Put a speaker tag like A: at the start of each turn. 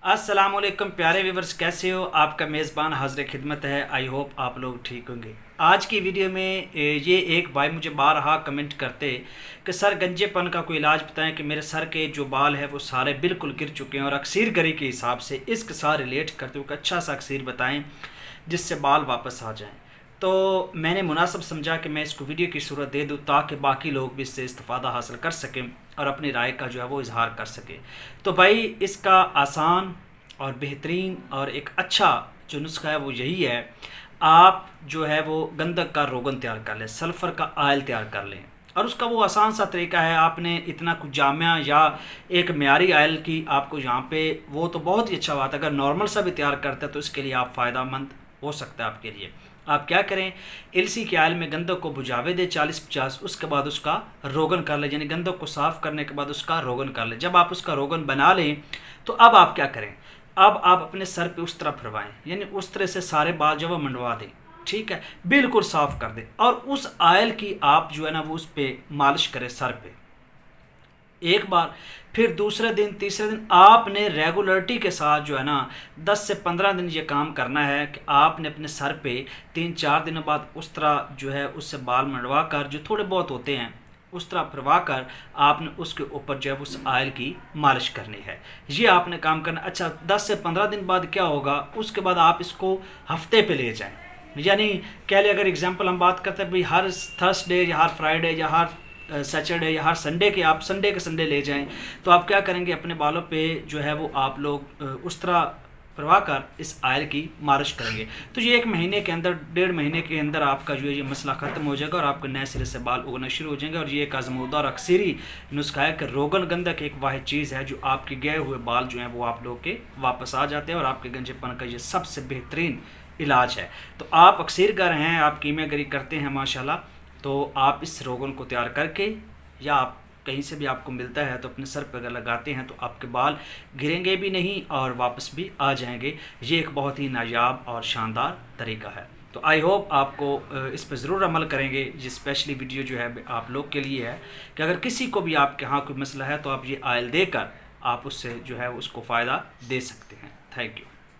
A: अस्सलाम वालेकुम प्यारे व्यूवर्स, कैसे हो? आपका मेज़बान हाज़िर खिदमत है। आई होप आप लोग ठीक होंगे। आज की वीडियो में ये एक भाई मुझे बारहा कमेंट करते कि सर गंजेपन का कोई इलाज बताएं कि मेरे सर के जो बाल हैं वो सारे बिल्कुल गिर चुके हैं और अक्सीर गरी के हिसाब से इसके साथ रिलेट करते हुए अच्छा सा अक्सीर बताएं जिससे बाल वापस आ जाएं। तो मैंने मुनासिब समझा कि मैं इसको वीडियो की सूरत दे दूँ ताकि बाकी लोग भी इससे इस्तिफ़ादा हासिल कर सकें और अपनी राय का जो है वो इजहार कर सकें। तो भाई इसका आसान और बेहतरीन और एक अच्छा जो नुस्खा है वो यही है। आप जो है वो गंधक का रोगन तैयार कर लें, सल्फ़र का आयल तैयार कर लें और उसका वो आसान सा तरीका है। आपने इतना कुछ जामिया या एक म्यारी आयल की आपको यहाँ पे वो तो बहुत ही अच्छा बात है। अगर नॉर्मल सा भी तैयार करते हैं तो इसके लिए आप फ़ायदा मंद हो सकता है आपके लिए। आप क्या करें, इलसी के आयल में गंधक को बुझावे दे 40-50, उसके बाद उसका रोगन कर ले, यानी गंधक को साफ़ करने के बाद उसका रोगन कर ले। जब आप उसका रोगन बना लें तो अब आप क्या करें, अब आप अपने सर पे उस तरह फरवाएं, यानी उस तरह से सारे बाल जो वो मंडवा दें, ठीक है, बिल्कुल साफ़ कर दें और उस आयल की आप जो है ना वो उस पर मालिश करें सर पे एक बार। फिर दूसरे दिन तीसरे दिन आपने रेगुलरिटी के साथ जो है ना 10 से 15 दिन ये काम करना है कि आपने अपने सर पे 3-4 दिनों बाद उस तरह जो है उससे बाल मंडवा कर जो थोड़े बहुत होते हैं उस तरह फरवा कर आपने उसके ऊपर जो है उस आयल की मालिश करनी है। ये आपने काम करना। अच्छा, 10 से 15 दिन बाद क्या होगा, उसके बाद आप इसको हफ्ते पे ले जाएं। यानी कह लें, अगर एग्जांपल हम बात करते हैं भाई हर थर्सडे या हर फ्राइडे या हर सैटरडे या हर संडे के, आप संडे के संडे ले जाएं तो आप क्या करेंगे, अपने बालों पे जो है वो आप लोग उस तरह करवा कर इस आयल की मालिश करेंगे। तो ये 1 महीने के अंदर, 1.5 महीने के अंदर आपका जो है ये मसला ख़त्म हो जाएगा और आपके नए सिरे से बाल उगना शुरू हो जाएंगे। और ये एक आजमूदा और अक्सरी नुस्खा है कि रोगन गंधक एक वाहिद चीज़ है जो आपके गए हुए बाल जो हैं वो आप लोग के वापस आ जाते हैं और आपके गंजेपन का ये सबसे बेहतरीन इलाज है। तो आप अक्सर गर हैं, आप कीमियागरी करते हैं माशाल्लाह, तो आप इस रोगन को तैयार करके या आप कहीं से भी आपको मिलता है तो अपने सर पर अगर लगाते हैं तो आपके बाल गिरेंगे भी नहीं और वापस भी आ जाएंगे। ये एक बहुत ही नायाब और शानदार तरीका है। तो आई होप आपको इस पर ज़रूर अमल करेंगे। ये स्पेशली वीडियो जो है आप लोग के लिए है कि अगर किसी को भी आपके यहाँ कोई मसला है तो आप ये आयल देकर आप उससे जो है उसको फ़ायदा दे सकते हैं। Thank you.